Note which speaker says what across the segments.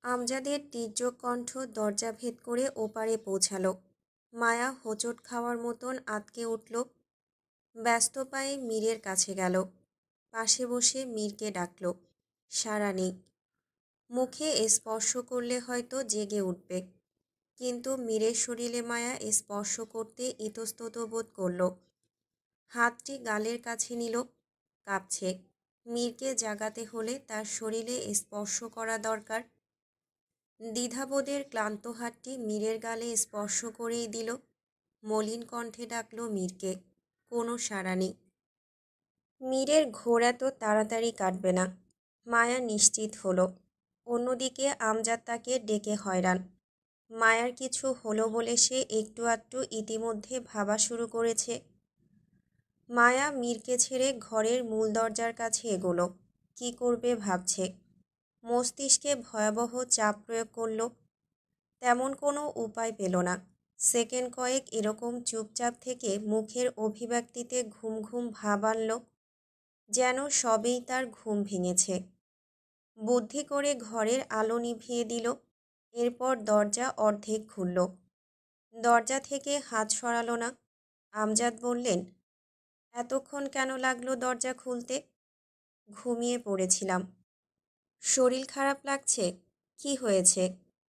Speaker 1: আমজাদের তীর্যক কণ্ঠ দরজা ভেদ করে ওপারে পৌঁছালো। মায়া হোঁচট খাওয়ার মতন আঁতকে উঠল। ব্যস্ত পায়ে মীরের কাছে গেল। পাশে বসে মীরকে ডাকল। সাড়া নেই। মুখে স্পর্শ করলে হয়তো জেগে উঠবে, কিন্তু মীরের শরীরে মায়া স্পর্শ করতে ইতস্তত বোধ করল। হাতটি গালের কাছে নিল। কাঁপছে। মীরকে জাগাতে হলে তার শরীরে স্পর্শ করা দরকার। দ্বিধাবোধের ক্লান্ত হাতটি মীরের গালে স্পর্শ করেই দিল। মলিন কণ্ঠে ডাকল মীরকে। কোনো সাড়া নেই। মীরের ঘোর এত তাড়াতাড়ি কাটবে না, মায়া নিশ্চিত হলো। অন্যদিকে আমজাদ তাকে ডেকে হয়রান। মায়ার কিছু হলো বলে সে একটু আধটু ইতিমধ্যে ভাবা শুরু করেছে। মায়া মীরকে ছেড়ে ঘরের মূল দরজার কাছে এগোলো। কি করবে ভাবছে। মস্তিষ্কে ভয়াবহ চাপ প্রয়োগ করল। তেমন কোনো উপায় পেল না। সেকেন্ড কয়েক এরকম চুপচাপ থেকে মুখের অভিব্যক্তিতে ঘুম ঘুম ভাব আনল, যেন সবেই তার ঘুম ভেঙেছে। বুদ্ধি করে ঘরের আলো নিভিয়ে দিল। এরপর দরজা অর্ধেক খুলল। দরজা থেকে হাত সরালো না। আমজাদ বললেন, এতক্ষণ কেন লাগলো দরজা খুলতে? ঘুমিয়ে পড়েছিলাম। শরীর খারাপ লাগছে? কি হয়েছে?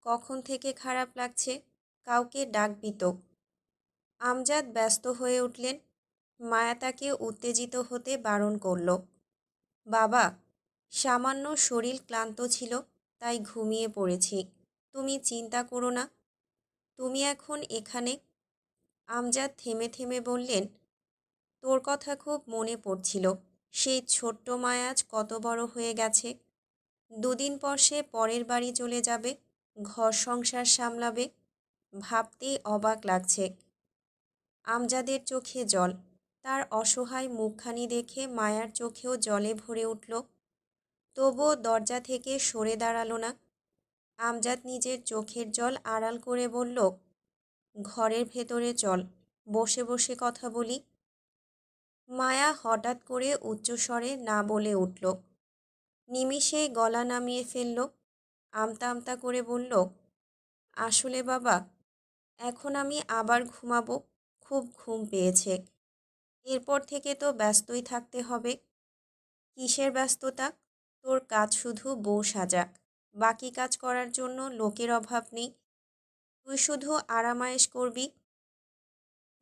Speaker 1: কখন থেকে খারাপ লাগছে? কাউকে ডাকবি তো। আমজাদ ব্যস্ত হয়ে উঠলেন। মায়া তাকে উত্তেজিত হতে বারণ করল। বাবা, সামান্য শরীর ক্লান্ত ছিল, তাই ঘুমিয়ে পড়েছি। তুমি চিন্তা করো না। তুমি এখন এখানে। আমজাদ থেমে থেমে বললেন, তোর কথা খুব মনে পড়ছিল। সেই ছোট্ট মায়া আজ কত বড় হয়ে গেছে। দুদিন পর সে পরের বাড়ি চলে যাবে, ঘর সংসার সামলাবে। ভাবতেই অবাক লাগছে। আমজাদের চোখে জল। তার অসহায় মুখখানি দেখে মায়ার চোখেও জলে ভরে উঠল। তবুও দরজা থেকে সরে দাঁড়ালো না। আমজাদ নিজের চোখের জল আড়াল করে বলল, ঘরের ভেতরে চল, বসে বসে কথা বলি। মায়া হঠাৎ করে উচ্চস্বরে না বলে উঠল। নিমিষেই গলা নামিয়ে ফেলল। আমতা আমতা করে বলল, আসলে বাবা, এখন আমি আবার ঘুমাবো। খুব ঘুম পেয়েছে। এরপর থেকে তো ব্যস্তই থাকতে হবে। কিসের ব্যস্ততা? তোর কাজ শুধু বউ সাজা। বাকি কাজ করার জন্য লোকের অভাব নেই। তুই শুধু আরামায়েশ করবি।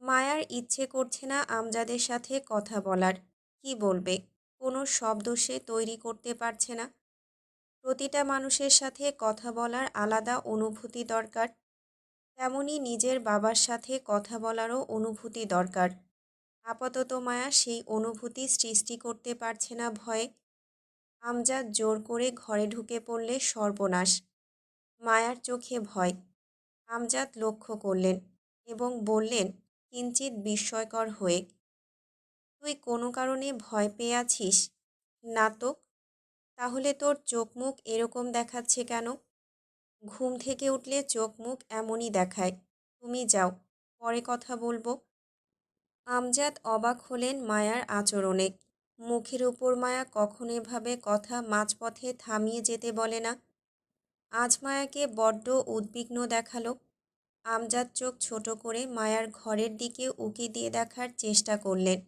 Speaker 1: মায়ার ইচ্ছে করছে না আমজাদের সাথে কথা বলার। কি বলবে? কোনো শব্দ সে তৈরি করতে পারছে না। প্রতিটা মানুষের সাথে কথা বলার আলাদা অনুভূতি দরকার। তেমনি নিজের বাবার সাথে কথা বলারও অনুভূতি দরকার। আপাতত মায়া সেই অনুভূতি সৃষ্টি করতে পারছে না ভয়ে। আমজাদ জোর করে ঘরে ঢুকে পড়লে সর্বনাশ। মায়ার চোখে ভয়। আমজাদ লক্ষ্য করলেন এবং বললেন কিঞ্চিৎ বিস্ময়কর হয়ে, তুই কোনো কারণে ভয় পেয়ে আছিস? না তো। তাহলে তোর চোখ মুখ এরকম দেখাচ্ছে কেন? ঘুম থেকে উঠলে চোখ মুখ এমনই দেখায়। তুমি যাও, পরে কথা বলবো। আমজাদ অবাক হলেন মায়ার আচরণে। মুখের উপর মায়া কখনো এভাবে কথা মাঝপথে থামিয়ে যেতে বলে না। আজ মায়াকে বড্ড উদ্বিগ্ন দেখালো। আমজাদ চোখ ছোট করে মায়ার ঘরের দিকে উকি দিয়ে দেখার চেষ্টা করলেন।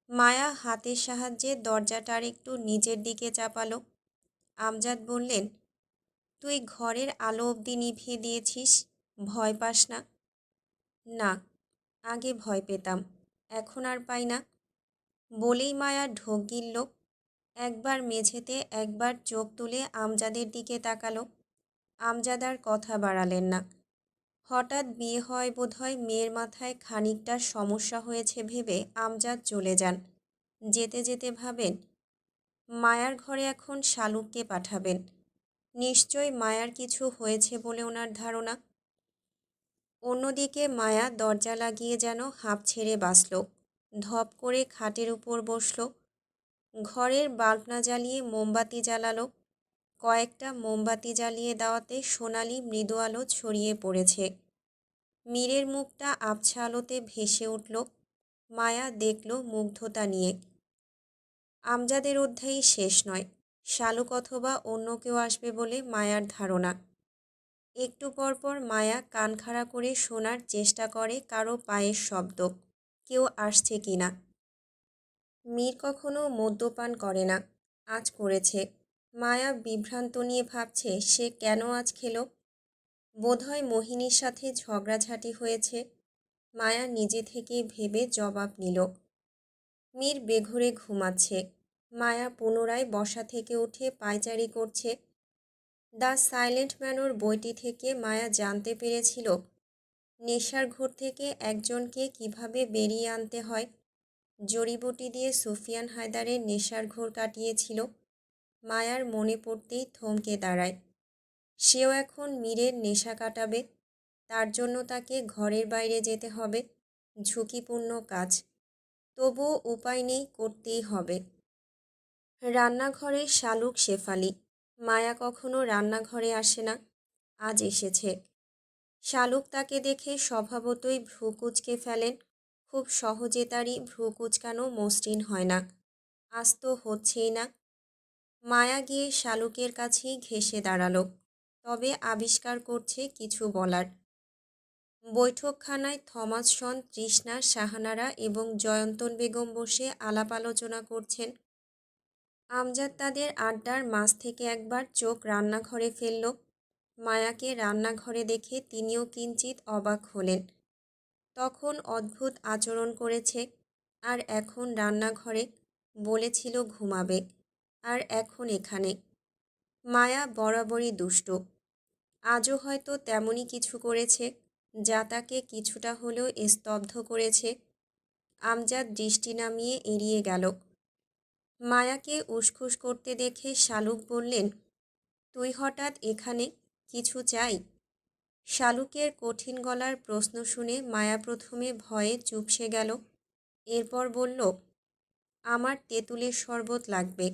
Speaker 1: মায়া হাতের সাহায্যে দরজাটার একটু নিচের দিকে চাপালো। আমজাদ বললেন, তুই ঘরের আলো অবধি নিভিয়ে দিয়েছিস, ভয় পাস না? না, আগে ভয় পেতাম, এখন আর পাই না। বলেই মায়া ঢোক গিলল। একবার মেঝেতে একবার চোখ তুলে আমজাদের দিকে তাকালো। আমজাদ আর কথা বাড়ালেন না। হঠাৎ বিয়ে হয় বোধহয় মেয়ের মাথায় খানিকটা সমস্যা হয়েছে ভেবে আমজাদ চলে যান। যেতে যেতে ভাবেন, মায়ার ঘরে এখন শালুককে পাঠাবেন। নিশ্চয় মায়ার কিছু হয়েছে বলে ওনার ধারণা। অন্যদিকে মায়া দরজা লাগিয়ে যেন হাঁপ ছেড়ে বাঁচল। ধপ করে খাটের উপর বসল। ঘরের বাল্ব না জ্বালিয়ে মোমবাতি জ্বালালো। কয়েকটা মোমবাতি জ্বালিয়ে দেওয়াতে সোনালি মৃদু আলো ছড়িয়ে পড়েছে। মীরের মুখটা আবছা আলোতে ভেসে উঠল। মায়া দেখল মুগ্ধতা নিয়ে। আমজাদের অধ্যায়ই শেষ নয়। শালুক অথবা অন্য কেউ আসবে বলে মায়ার ধারণা। একটু পরপর মায়া কান খাড়া করে শোনার চেষ্টা করে কারো পায়ের শব্দ, কেউ আসছে কিনা। মীর কখনো মদ্যপান করে না, আজ করেছে। মায়া বিভ্রান্ত নিয়ে ভাবছে সে কেন আজ খেলো। বোধহয় মোহিনীর সাথে ঝগড়াঝাটি হয়েছে। মায়া নিজে থেকেই ভেবে জবাব নিল। মীর বেঘোরে ঘুমাচ্ছে। মায়া পুনরায় বসা থেকে উঠে পায়চারি করছে। দ্য সাইলেন্ট ম্যানর বইটি থেকে মায়া জানতে পেরেছিল নেশার ঘোর থেকে একজনকে কিভাবে বেরিয়ে আনতে হয়। জড়িবুটি দিয়ে সুফিয়ান হায়দারের নেশার ঘোর কাটিয়েছিল। মায়ার মনে পড়তেই থমকে দাঁড়ায়। সেও এখন মীরের নেশা কাটাবে। তার জন্য তাকে ঘরের বাইরে যেতে হবে, ঝুঁকিপূর্ণ কাজ। তবুও উপায় নেই, করতেই হবে। রান্নাঘরে শালুক শেফালি। মায়া কখনো রান্নাঘরে আসে না, আজ এসেছে। শালুক তাকে দেখে স্বভাবতই ভ্রু কুঁচকে ফেলেন। খুব সহজে তারই ভ্রু কুঁচকানো মসৃণ হয় না, আজ তো হচ্ছেই না। মায়া গিয়ে শালুকের কাছেই ঘেঁষে দাঁড়ালো, তবে আবিষ্কার করছে কিছু বলার। বৈঠকখানায় থমাসন, তৃষ্ণা, সাহানারা এবং জয়ন্তন বেগম বসে আলাপ আলোচনা করছেন। আমজাদ তাদের আড্ডার মাঝ থেকে একবার চোখ রান্নাঘরে ফেলল। মায়াকে রান্নাঘরে দেখে তিনিও কিঞ্চিত অবাক হলেন। তখন অদ্ভুত আচরণ করেছে, আর এখন রান্নাঘরে। বলেছিল ঘুমাবে, আর এখন এখানে। মায়া বরাবরই দুষ্ট, আজও হয়তো তেমনই কিছু করেছে যা তাকে কিছুটা হলেও স্তব্ধ করেছে। আমজাদ দৃষ্টি নামিয়ে এড়িয়ে গেল। মায়াকে উসখুস করতে দেখে শালুক বললেন, তুই হঠাৎ এখানে, কিছু চাই? শালুকের কঠিন গলার প্রশ্ন শুনে মায়া প্রথমে ভয়ে চুপসে গেল। এরপর বলল, আমার তেঁতুলের শরবত লাগবে।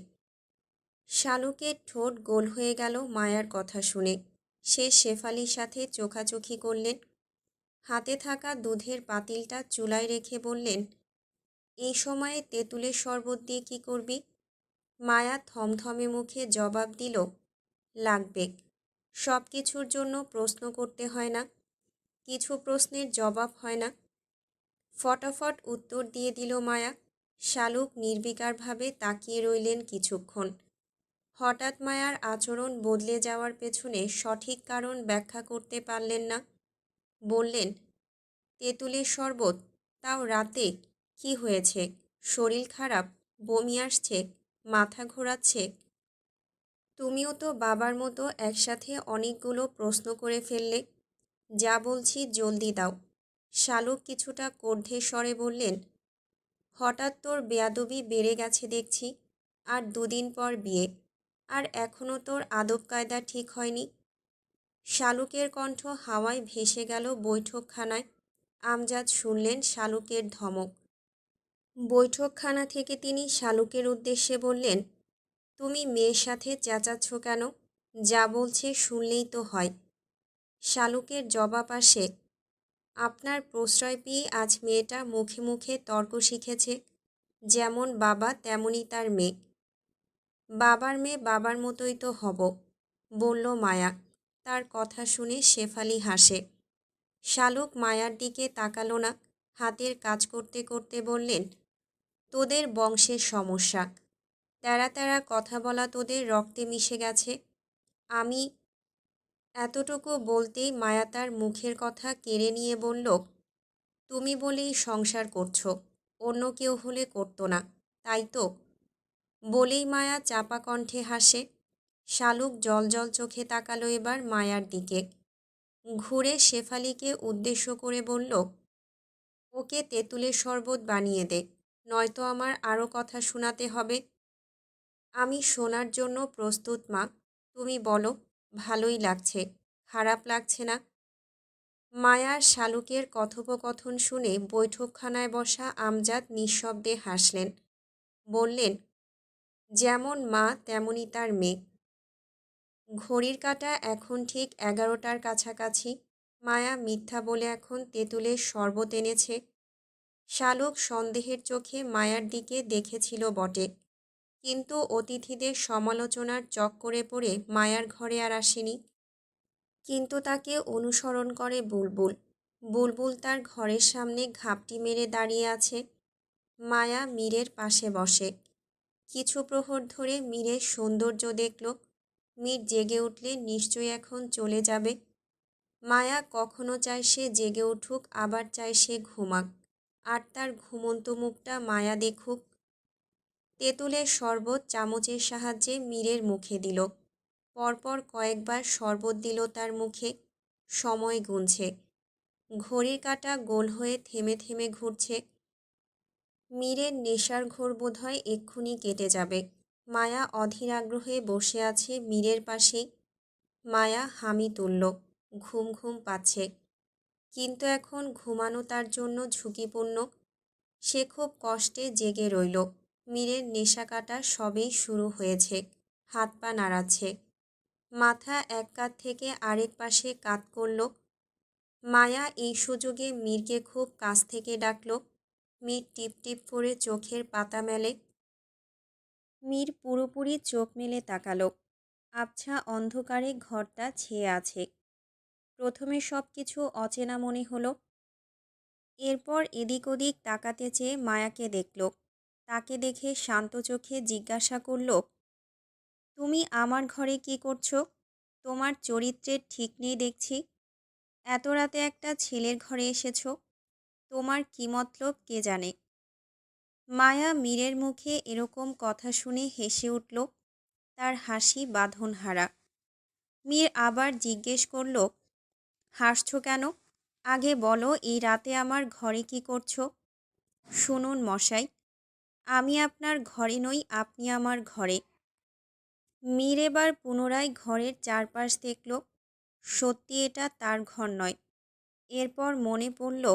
Speaker 1: শালুকের ঠোঁট গোল হয়ে গেল মায়ার কথা শুনে। সে শেফালির সাথে চোখাচোখি করলেন। হাতে থাকা দুধের পাতিলটা চুলায় রেখে বললেন, এই সময়ে তেঁতুলের শরবত দিয়ে কি করবি? মায়া থমথমে মুখে জবাব দিল, লাগবে। সব কিছুর জন্য প্রশ্ন করতে হয় না, কিছু প্রশ্নের জবাব হয় না। ফটাফট উত্তর দিয়ে দিল মায়া। শালুক নির্বিকারভাবে তাকিয়ে রইলেন কিছুক্ষণ। হঠাৎ মায়ার আচরণ বদলে যাওয়ার পেছনে সঠিক কারণ ব্যাখ্যা করতে পারলেন না। বললেন, তেঁতুলের শরবত, তাও রাতে? কি হয়েছে? শরীর খারাপ? বমি আসছে? মাথা ঘোরাচ্ছে? তুমিও তো বাবার মতো একসাথে অনেকগুলো প্রশ্ন করে ফেললে। যা বলছি জলদি দাও। শালুক কিছুটা কর্ধে স্বরে বললেন, হঠাৎ তোর বেয়াদবি বেড়ে গেছে দেখছি। আর দুদিন পর বিয়ে, আর এখনও তোর আদব কায়দা ঠিক হয়নি। শালুকের কণ্ঠ হাওয়ায় ভেসে গেল বৈঠকখানায়। আমজাদ শুনলেন শালুকের ধমক। বৈঠকখানা থেকে তিনি শালুকের উদ্দেশ্যে বললেন, তুমি মেয়ের সাথে চেঁচাচ্ছ কেন? যা বলছে শুনলেই তো হয়। শালুকের জবাব আসে, আপনার প্রশ্রয় পেয়ে আজ মেয়েটা মুখে মুখে তর্ক শিখেছে। যেমন বাবা তেমনই তার মেয়ে। বাবার মেয়ে বাবার মতোই তো হব, বলল মায়া। তার কথা শুনে শেফালি হাসে। শালুক মায়ার দিকে তাকালো না। হাতের কাজ করতে করতে বললেন, তোদের বংশের সমস্যা। তেরা তেরা কথা বলা তোদের রক্তে মিশে গেছে। আমি এতটুকু বলতেই মায়া তার মুখের কথা কেড়ে নিয়ে বলল, তুমি বলেই সংসার করছো, অন্য কেউ হলে করতো না, তাই তো? বলেই মায়া চাপা কণ্ঠে হাসে। শালুক জলজল চোখে তাকালো এবার মায়ার দিকে। ঘুরে শেফালিকে উদ্দেশ্য করে বলল, ওকে তেঁতুলের শরবত বানিয়ে দে, নয়তো আমার আরও কথা শোনাতে হবে। আমি শোনার জন্য প্রস্তুত মা, তুমি বলো। ভালোই লাগছে, খারাপ লাগছে না। মায়ার শালুকের কথোপকথন শুনে বৈঠকখানায় বসা আমজাদ নিঃশব্দে হাসলেন। বললেন, যেমন মা তেমনই তার মেয়ে। ঘড়ির কাঁটা এখন ঠিক 11টার কাছাকাছি। মায়া মিথ্যা বলে এখন তেঁতুলের শরবত এনেছে। শালুক সন্দেহের চোখে মায়ার দিকে দেখেছিল বটে, কিন্তু অতিথিদের সমালোচনার চক্করে পড়ে মায়ার ঘরে আর আসেনি। কিন্তু তাকে অনুসরণ করে বুলবুল। বুলবুল তার ঘরের সামনে ঘাপটি মেরে দাঁড়িয়ে আছে। মায়া মীরের পাশে বসে। কিছু প্রহর ধরে মীরের সৌন্দর্য দেখল। মীর জেগে উঠলে নিশ্চয়ই এখন চলে যাবে। মায়া কখনো চায় সে জেগে উঠুক, আবার চায় সে ঘুমাক, আর তার ঘুমন্ত মুখটা মায়া দেখুক। তেঁতুলের শরবত চামচের সাহায্যে মীরের মুখে দিল। পরপর কয়েকবার শরবত দিল তার মুখে। সময় গুনছে। ঘড়ির কাঁটা গোল হয়ে থেমে থেমে ঘুরছে। মীরের নেশার ঘোর বোধহয় এক্ষুনি কেটে যাবে। মায়া অধীর আগ্রহে বসে আছে মীরের পাশেই। মায়া হামি তুলল। ঘুম ঘুম পাচ্ছে। কিন্তু এখন ঘুমানো তার জন্য ঝুঁকিপূর্ণ। সে খুব কষ্টে জেগে রইল। মীরের নেশা কাটা সবেই শুরু হয়েছে। হাত পা নাড়াচ্ছে। মাথা এক কাঁধ থেকে আরেক পাশে কাত করল। মায়া এই সুযোগে মীরকে খুব কাছ থেকে ডাকল। মীর টিপ টিপ করে চোখের পাতা মেলে। মীর পুরোপুরি চোখ মেলে তাকালো। আবছা অন্ধকারে ঘরটা ছেয়ে আছে। প্রথমে সব কিছু অচেনা মনে হলো। এরপর এদিক ওদিক তাকাতে চেয়ে মায়াকে দেখল। তাকে দেখে শান্ত চোখে জিজ্ঞাসা করল, তুমি আমার ঘরে কি করছো? তোমার চরিত্রের ঠিক নেই দেখছি। এত রাতে একটা ছেলের ঘরে এসেছো। তোমার কি মতলব কে জানে। মায়া মীরের মুখে এরকম কথা শুনে হেসে উঠল। তার হাসি বাঁধনহারা। মীর আবার জিজ্ঞেস করল, হাসছো কেন? আগে বলো এই রাতে আমার ঘরে কি করছো? শুনুন মশাই, আমি আপনার ঘরে নই, আপনি আমার ঘরে। মীর এবার পুনরায় ঘরের চারপাশ দেখল। সত্যি এটা তার ঘর নয়। এরপর মনে পড়ল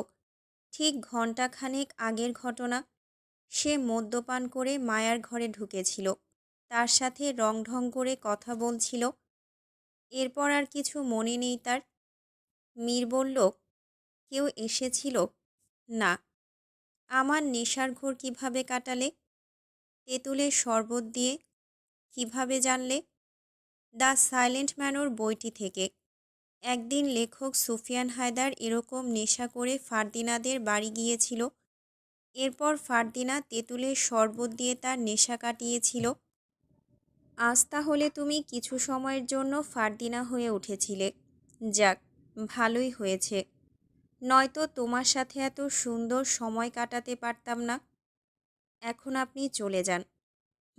Speaker 1: ঠিক ঘণ্টাখানেক আগের ঘটনা। সে মদ্যপান করে মায়ার ঘরে ঢুকেছিল। তার সাথে রং ঢং করে কথা বলছিল। এরপর আর কিছু মনে নেই তার। মীর বলল, কেউ এসেছিল? না। আমার নেশার ঘোর কিভাবে কাটালে? তেঁতুলের শরবত দিয়ে। কিভাবে জানলে? দ্য সাইলেন্ট ম্যানর বইটি থেকে। একদিন লেখক সুফিয়ান হায়দার এরকম নেশা করে ফারদিনাদের বাড়ি গিয়েছিল। এরপর ফারদিনা তেঁতুলের শরবত দিয়ে তার নেশা কাটিয়েছিল। আজ তাহলে তুমি কিছু সময়ের জন্য ফারদিনা হয়ে উঠেছিলে। যাক, ভালোই হয়েছে। নয়তো তোমার সাথে এত সুন্দর সময় কাটাতে পারতাম না। এখন আপনি চলে যান।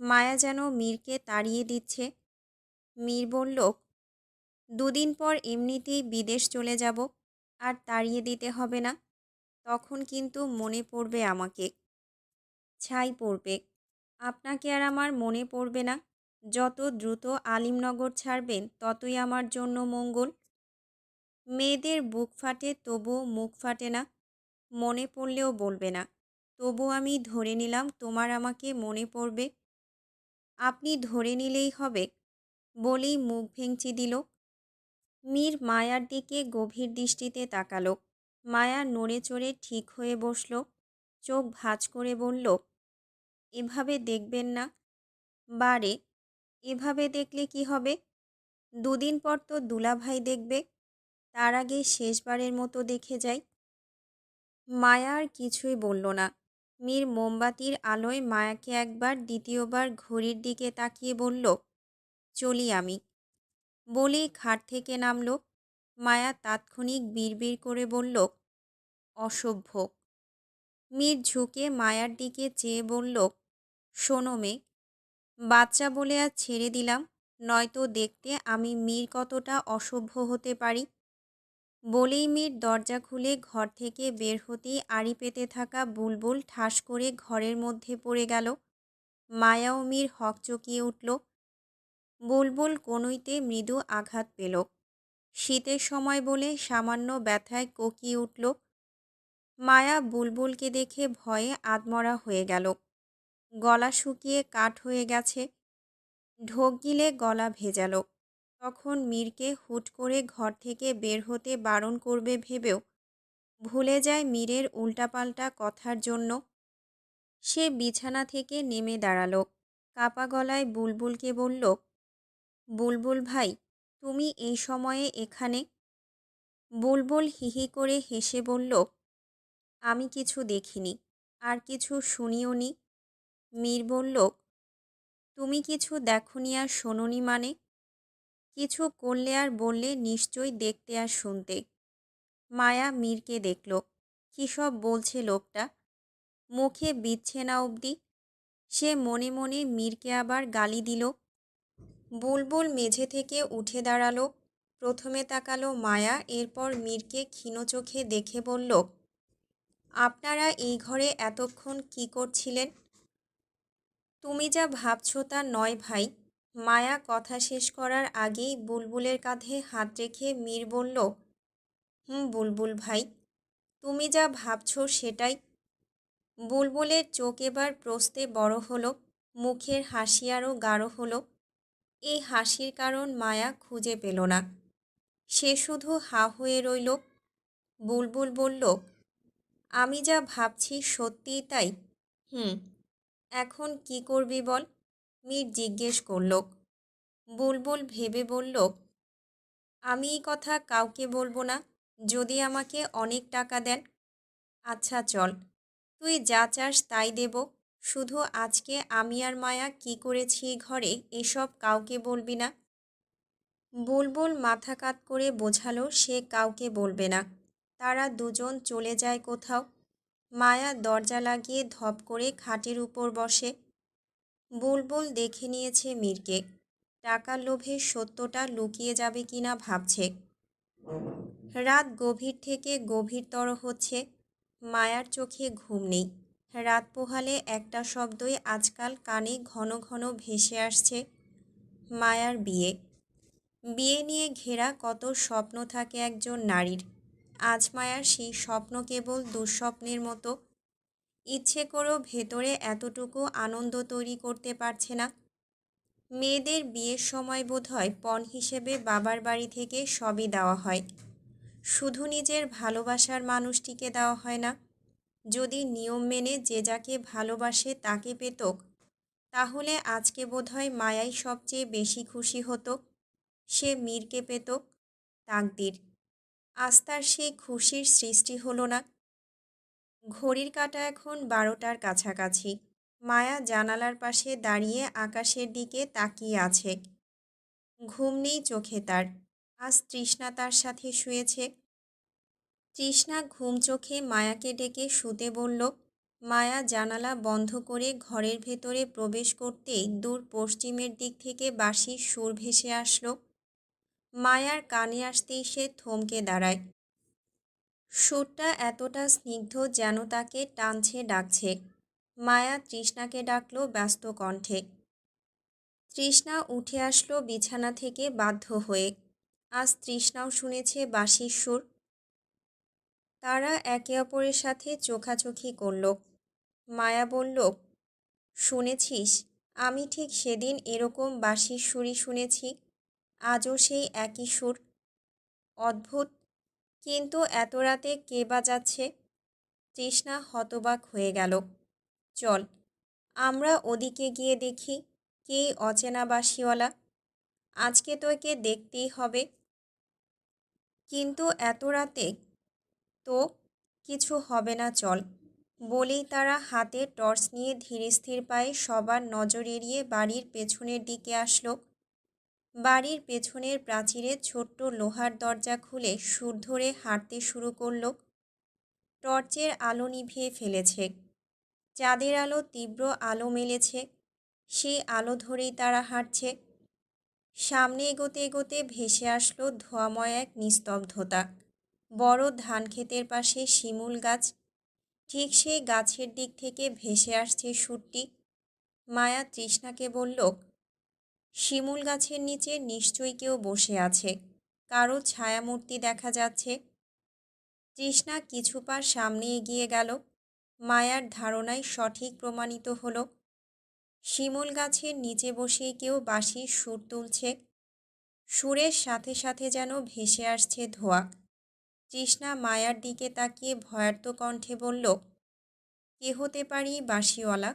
Speaker 1: মায়া যেন মীরকে তাড়িয়ে দিচ্ছে। মীর বলল, দুদিন পর এমনিতেই বিদেশ চলে যাব, আর তাড়িয়ে দিতে হবে না। তখন কিন্তু মনে পড়বে আমাকে। ছাই পড়বে। আপনাকে আর আমার মনে পড়বে না। যত দ্রুত আলিমনগর ছাড়বেন ততই আমার জন্য মঙ্গল। মেয়েদের বুক ফাটে তবুও মুখ ফাটে না। মনে পড়লেও বলবে না। তবু আমি ধরে নিলাম তোমার আমাকে মনে পড়বে। আপনি ধরে নিলেই হবে, বলেই মুখ ভেঙচি দিল। মীর মায়ার দিকে গভীর দৃষ্টিতে তাকালো। মায়া নড়ে চড়ে ঠিক হয়ে বসল। চোখ ভাঁজ করে বলল, এভাবে দেখবেন না। বারে, এভাবে দেখলে কি হবে? দুদিন পর তো দুলাভাই দেখবে। তার আগে শেষবারের মতো দেখে যাই। মায়া আর কিছুই বলল না। মীর মোমবাতির আলোয় মায়াকে একবার, দ্বিতীয়বার ঘড়ির দিকে তাকিয়ে বলল, চলি আমি। বলেই খাট থেকে নামল। মায়া তাৎক্ষণিক বিড়বিড় করে বলল, অসভ্য। মীর ঝুঁকে মায়ার দিকে চেয়ে বলল, শোনো মেয়ে, বাচ্চা বলে আজ ছেড়ে দিলাম, নয়তো দেখতে আমি মীর কতটা অসভ্য হতে পারি। বলেই মীর দরজা খুলে ঘর থেকে বের হতেই আড়ি পেতে থাকা বুলবুল ঠাস করে ঘরের মধ্যে পড়ে গেল। মায়া ও মীর হকচকিয়ে উঠল। বুলবুল কনুইতে মৃদু আঘাত পেল। শীতের সময় বলে সামান্য ব্যথায় কোকিয়ে উঠল। মায়া বুলবুলকে দেখে ভয়ে আধমরা হয়ে গেল। গলা শুকিয়ে কাঠ হয়ে গেছে। ঢোক গিলে গলা ভেজালো। তখন মীরকে হুট করে ঘর থেকে বের হতে বারণ করবে ভেবেও ভুলে যায় মীরের উল্টাপাল্টা কথার জন্য। সে বিছানা থেকে নেমে দাঁড়ালো। কাপা গলায় বুলবুলকে বলল, বুলবুল ভাই, তুমি এই সময়ে এখানে? বুলবুল হিহি করে হেসে বলল, আমি কিছু দেখিনি, আর কিছু শুনিওনি। মীর বলল, তুমি কিছু দেখনি আর শোনোনি মানে? কিছু করলে আর বললে নিশ্চয়ই দেখতে আর শুনতে। মায়া মীরকে দেখল। কী সব বলছে লোকটা, মুখে বিচ্ছে না অবধি। সে মনে মনে মীরকে আবার গালি দিল। বুলবুল মেঝে থেকে উঠে দাঁড়ালো। প্রথমে তাকালো মায়া, এরপর মীরকে ক্ষীণ চোখে দেখে বলল, আপনারা এই ঘরে এতক্ষণ কি করছিলেন? তুমি যা ভাবছ তা নয় ভাই। মায়া কথা শেষ করার আগেই বুলবুলের কাঁধে হাত রেখে মীর বলল, বুলবুল ভাই, তুমি যা ভাবছ সেটাই। বুলবুলের চোখ এবার প্রস্তে বড় হলো, মুখের হাসি আরও গাঢ় হলো। এই হাসির কারণ মায়া খুঁজে পেল না। সে শুধু হা হয়ে রইল। বুলবুল বলল, আমি যা ভাবছি সত্যিই তাই। হুম এখন কি করবি বল? মীর জিজ্ঞেস করল। বুলবুল ভেবে বলল, আমি এই কথা কাউকে বলবো না, যদি আমাকে অনেক টাকা দেন। আচ্ছা চল, তুই যা চাস তাই দেব। শুধু আজকে আমি আর মায়া কি করেছি এই ঘরে এসব কাউকে বলবি না। বুলবুল মাথা কাত করে বোঝালো সে কাউকে বলবে না। তারা দুজন চলে যায় কোথাও। মায়া দরজা লাগিয়ে ধপ করে খাটের উপর বসে। বুলবুল দেখে নিয়েছে মীরকে। টাকার লোভে সত্যটা লুকিয়ে যাবে কিনা ভাবছে। রাত গভীর থেকে গভীরতর হচ্ছে। মায়ার চোখে ঘুম নেই। রাত পোহালে একটা শব্দই আজকাল কানে ঘন ঘন ভেসে আসছে, মায়ার বিয়ে। বিয়ে নিয়ে ঘেরা কত স্বপ্ন থাকে একজন নারীর। আজ মায়ার সেই স্বপ্ন কেবল দুঃস্বপ্নের মতো। ইচ্ছে করেও ভেতরে এতটুকু আনন্দ তৈরি করতে পারছে না। মেয়েদের বিয়ের সময় বোধহয় পণ হিসেবে বাবার বাড়ি থেকে সবই দেওয়া হয়, শুধু নিজের ভালোবাসার মানুষটিকে দেওয়া হয় না। যদি নিয়ম মেনে যে যাকে ভালোবাসে তাকে পেত, তাহলে আজকে বোধহয় মায়াই সবচেয়ে বেশি খুশি হতো। সে মীরকে পেত। তাকদির। আজ তার সেই খুশির সৃষ্টি হলো না। ঘড়ির কাঁটা এখন 12টার কাছাকাছি। মায়া জানালার পাশে দাঁড়িয়ে আকাশের দিকে তাকিয়ে আছে। ঘুম নেই চোখে তার। আজ তৃষ্ণা তার সাথে শুয়েছে। তৃষ্ণা ঘুম চোখে মায়াকে ডেকে শুতে বলল। মায়া জানালা বন্ধ করে ঘরের ভেতরে প্রবেশ করতেই দূর পশ্চিমের দিক থেকে বাঁশির সুর ভেসে আসলো। মায়ার কানে আসতেই সে থমকে দাঁড়ায়। সুরটা এতটা স্নিগ্ধ যেন তাকে টানছে, ডাকছে। মায়া তৃষ্ণাকে ডাকল ব্যস্ত কণ্ঠে। তৃষ্ণা উঠে আসলো বিছানা থেকে বাধ্য হয়ে। আজ তৃষ্ণাও শুনেছে বাঁশির সুর। তারা একে অপরের সাথে চোখাচোখি করল। মায়া বলল, শুনেছিস, আমি ঠিক সেদিন এরকম বাঁশির সুরই শুনেছি। আজও সেই একই সুর। অদ্ভুত, কিন্তু এত রাতে কে বাজাচ্ছে? তৃষ্ণা হতবাক হয়ে গেল। চল, আমরা ওদিকে গিয়ে দেখি কে অচেনা বাঁশিওয়ালা। আজকে তো একে দেখতেই হবে। কিন্তু এত রাতে? তো কিছু হবে না, চল। বলেই তারা হাতে টর্চ নিয়ে ধীরস্থির পায়ে সবার নজর এড়িয়ে বাড়ির পেছনের দিকে আসলো। বাড়ির পেছনের প্রাচীরে ছোট্ট লোহার দরজা খুলে সুর ধরে হাঁটতে শুরু করল। টর্চের আলো নিভিয়ে ফেলেছে। চাঁদের আলো তীব্র আলো মেলেছে। সেই আলো ধরেই তারা হাঁটছে। সামনে এগোতে এগোতে ভেসে আসলো ধোঁয়াময় এক নিস্তব্ধতা। বড় ধান ক্ষেতের পাশে শিমুল গাছ। ঠিক সেই গাছের দিক থেকে ভেসে আসছে সুরটি। মায়া তৃষ্ণাকে বলল, শিমুল গাছের নিচে নিশ্চয়ই কেউ বসে আছে। কারো ছায়ামূর্তি দেখা যাচ্ছে। তৃষ্ণা কিছু পা সামনে এগিয়ে গেল। মায়ার ধারণাই সঠিক প্রমাণিত হলো। শিমুল গাছের নিচে বসেই কেউ বাঁশির সুর তুলছে। সুরের সাথে সাথে যেন ভেসে আসছে ধোঁয়া। তৃষ্ণা মায়ার দিকে তাকিয়ে ভয়ার্ত কণ্ঠে বলল, কে হতে পারি বাঁশিওয়ালা?